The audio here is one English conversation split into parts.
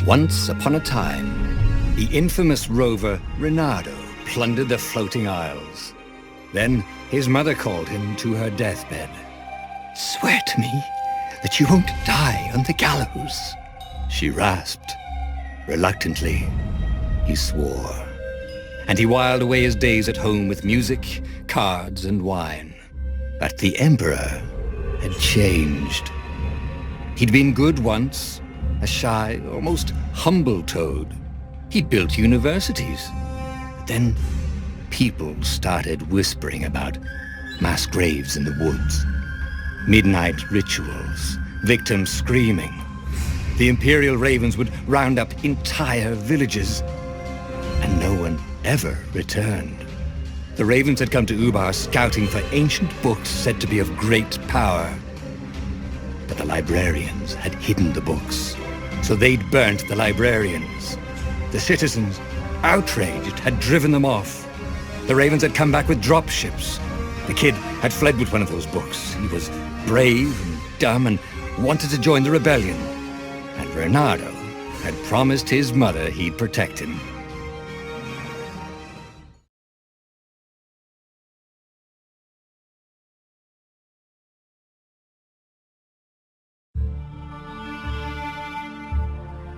Once upon a time, the infamous rover Reynardo plundered the floating isles. Then his mother called him to her deathbed. "Swear to me that you won't die on the gallows," she rasped. Reluctantly, he swore. And he whiled away his days at home with music, cards, and wine. But the Emperor had changed. He'd been good once, a shy, almost humble toad. He'd built universities. Then people started whispering about mass graves in the woods, midnight rituals, victims screaming. The Imperial Ravens would round up entire villages, and no one ever returned. The Ravens had come to Ubar scouting for ancient books said to be of great power. But the librarians had hidden the books, so they'd burnt the librarians. The citizens, outraged, had driven them off. The Ravens had come back with dropships. The kid had fled with one of those books. He was brave and dumb and wanted to join the rebellion. And Reynardo had promised his mother he'd protect him.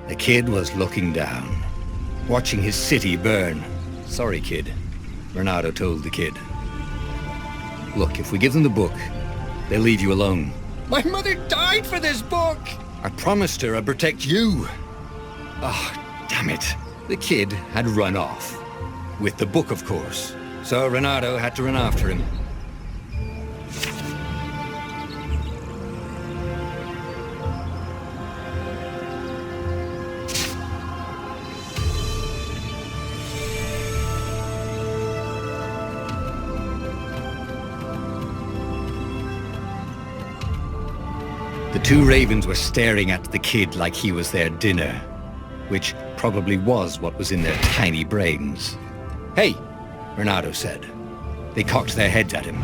The kid was looking down, watching his city burn. "Sorry, kid," Reynardo told the kid. "Look, if we give them the book, they'll leave you alone." "My mother died for this book!" "I promised her I'd protect you." "Oh, damn it." The kid had run off. With the book, of course. So Reynardo had to run after him. The two ravens were staring at the kid like he was their dinner, which probably was what was in their tiny brains. "Hey," Reynardo said. They cocked their heads at him.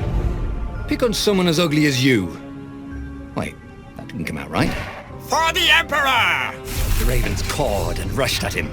"Pick on someone as ugly as you." Wait, that didn't come out right. "For the Emperor!" The ravens cawed and rushed at him.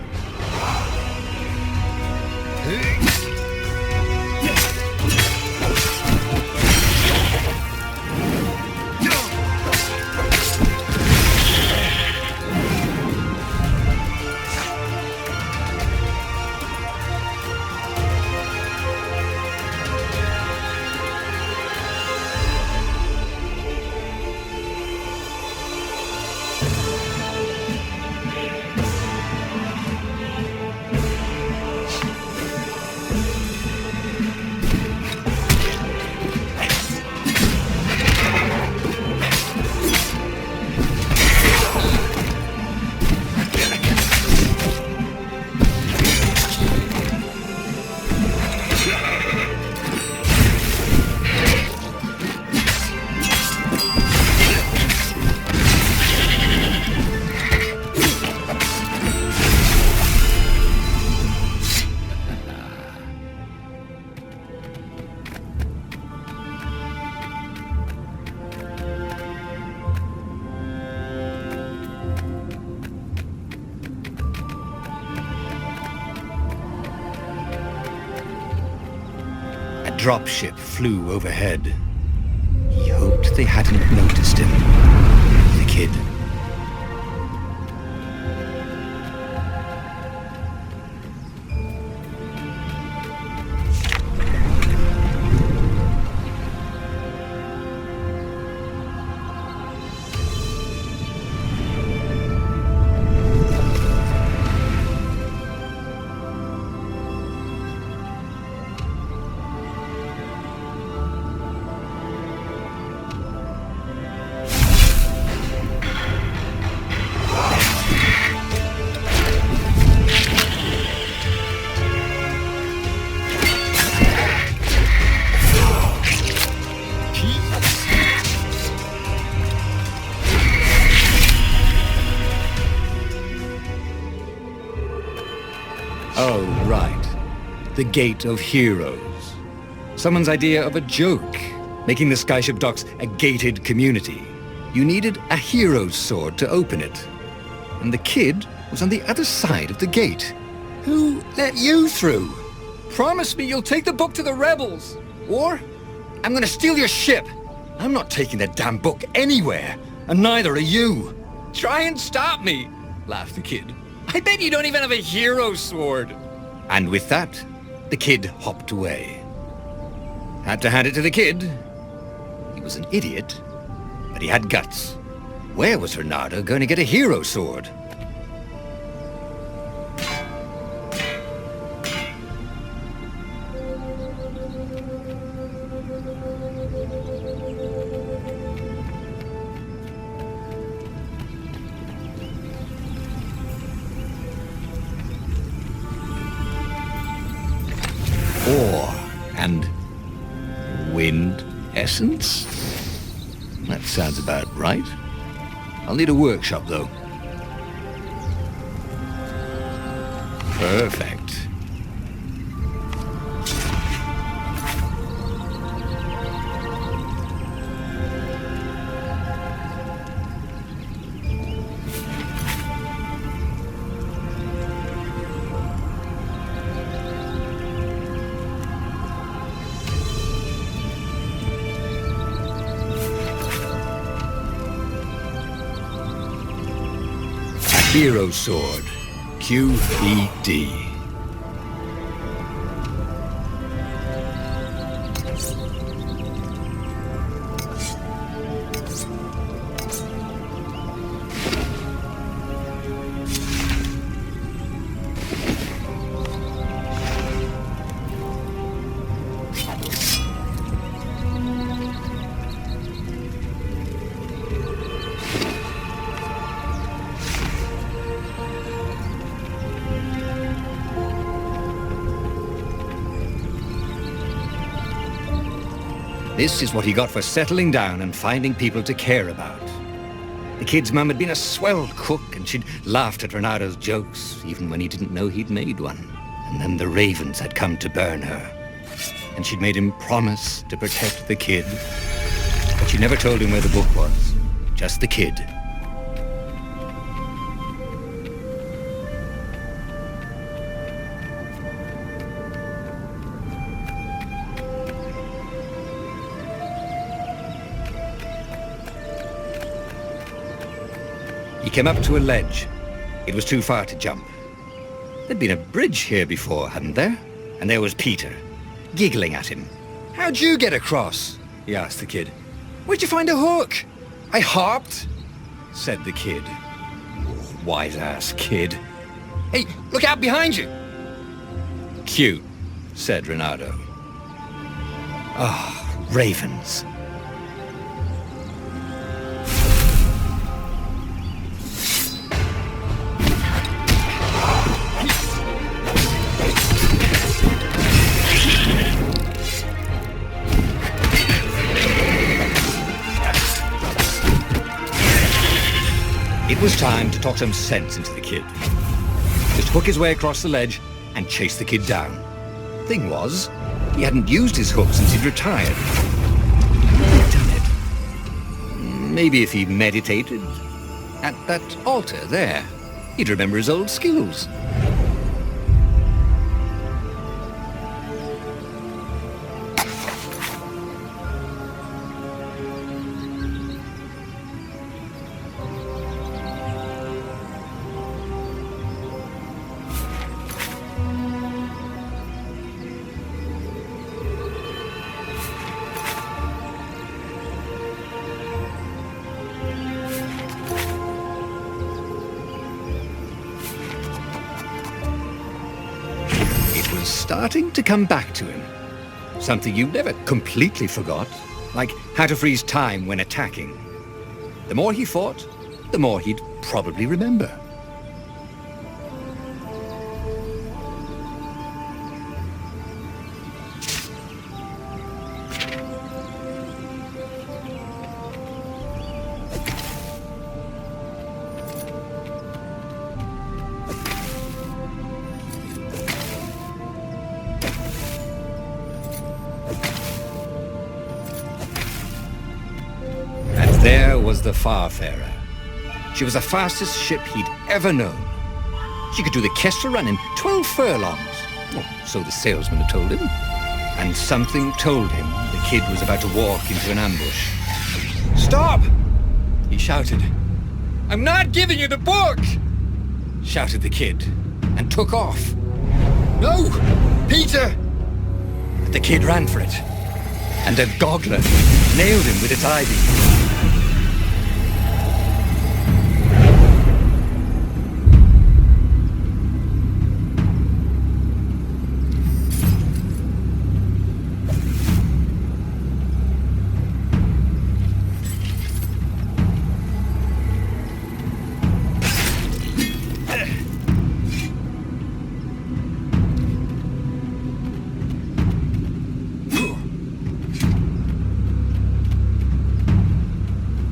Dropship flew overhead. He hoped they hadn't noticed him. The kid. Oh, right. The Gate of Heroes. Someone's idea of a joke, making the Skyship docks a gated community. You needed a hero's sword to open it. And the kid was on the other side of the gate. Who let you through? Promise me you'll take the book to the rebels, or I'm gonna steal your ship. I'm not taking that damn book anywhere, and neither are you. Try and stop me, laughed the kid. I bet you don't even have a hero sword. And with that, the kid hopped away. Had to hand it to the kid. He was an idiot, but he had guts. Where was Reynardo going to get a hero sword? Ore and wind essence? That sounds about right. I'll need a workshop, though. Perfect. Hero Sword, QED. This is what he got for settling down and finding people to care about. The kid's mum had been a swell cook, and she'd laughed at Reynardo's jokes, even when he didn't know he'd made one. And then the ravens had come to burn her. And she'd made him promise to protect the kid. But she never told him where the book was. Just the kid. He came up to a ledge. It was too far to jump. There'd been a bridge here before, hadn't there? And there was Peter, giggling at him. How'd you get across? He asked the kid. Where'd you find a hook? I hopped, said the kid. Wise-ass kid. Hey, look out behind you. Cute, said Reynardo. Ah, ravens. It was time to talk some sense into the kid. Just hook his way across the ledge and chase the kid down. Thing was, he hadn't used his hook since he'd retired. He'd done it. Maybe if he meditated at that altar there, he'd remember his old skills. Starting to come back to him. Something you never completely forgot, like how to freeze time when attacking. The more he fought, the more he'd probably remember. There was the Farfarer. She was the fastest ship he'd ever known. She could do the Kessel Run in 12 furlongs. Well, so the salesman had told him. And something told him the kid was about to walk into an ambush. "Stop!" he shouted. "I'm not giving you the book!" shouted the kid, and took off. "No! Peter!" But the kid ran for it, and a goggler nailed him with its eye-beam.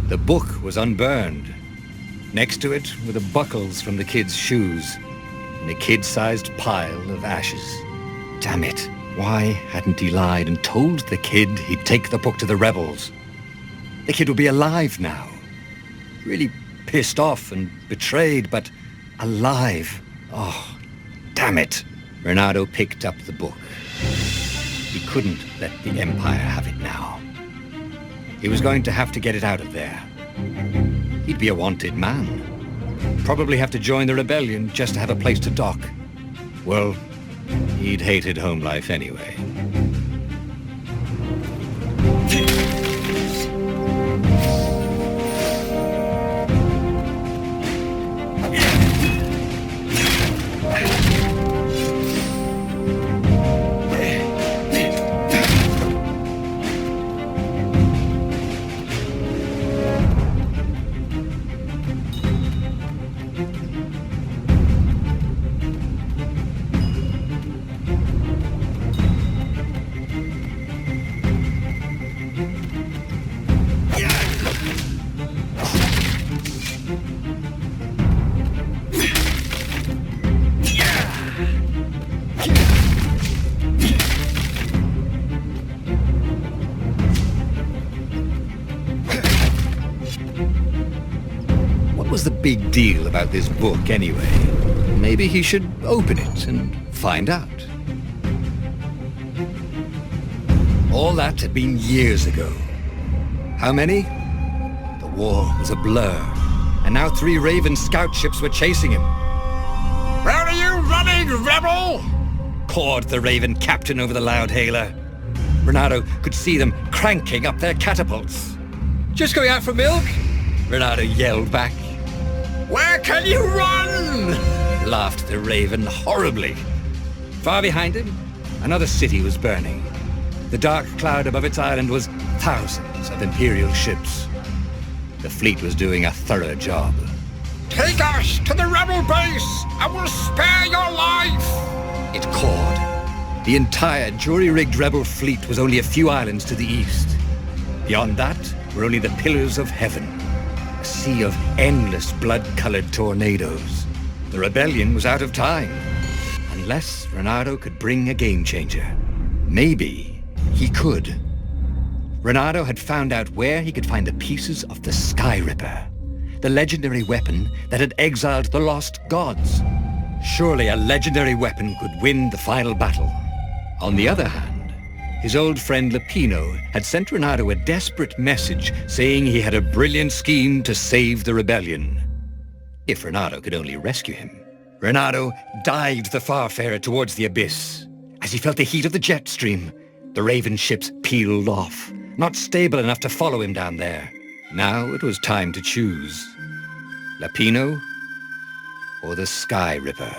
The book was unburned. Next to it were the buckles from the kid's shoes, and a kid-sized pile of ashes. Damn it, why hadn't he lied and told the kid he'd take the book to the rebels? The kid would be alive now. Really pissed off and betrayed, but alive. Oh, damn it. Renato picked up the book. He couldn't let the Empire have it now. He was going to have to get it out of there. He'd be a wanted man. Probably have to join the rebellion just to have a place to dock. Well, he'd hated home life anyway. What was the big deal about this book anyway? Maybe he should open it and find out. All that had been years ago. How many? The war was a blur, and now 3 Raven scout ships were chasing him. "Where are you running, rebel?" cawed the Raven captain over the loudhailer. Renato could see them cranking up their catapults. "Just going out for milk?" Renato yelled back. "Where can you run?" laughed the Raven horribly. Far behind him, another city was burning. The dark cloud above its island was thousands of Imperial ships. The fleet was doing a thorough job. "Take us to the rebel base, and we'll spare your life!" it cawed. The entire jury-rigged rebel fleet was only a few islands to the east. Beyond that were only the pillars of heaven, a sea of endless blood-colored tornadoes. The rebellion was out of time, unless Renato could bring a game-changer. Maybe he could. Renato had found out where he could find the pieces of the Skyripper, the legendary weapon that had exiled the lost gods. Surely a legendary weapon could win the final battle. On the other hand, his old friend Lapino had sent Renato a desperate message saying he had a brilliant scheme to save the rebellion. If Renato could only rescue him. Renato dived the Farfarer towards the abyss. As he felt the heat of the jet stream, the Raven ships peeled off, not stable enough to follow him down there. Now it was time to choose. Lapino or the Skyripper.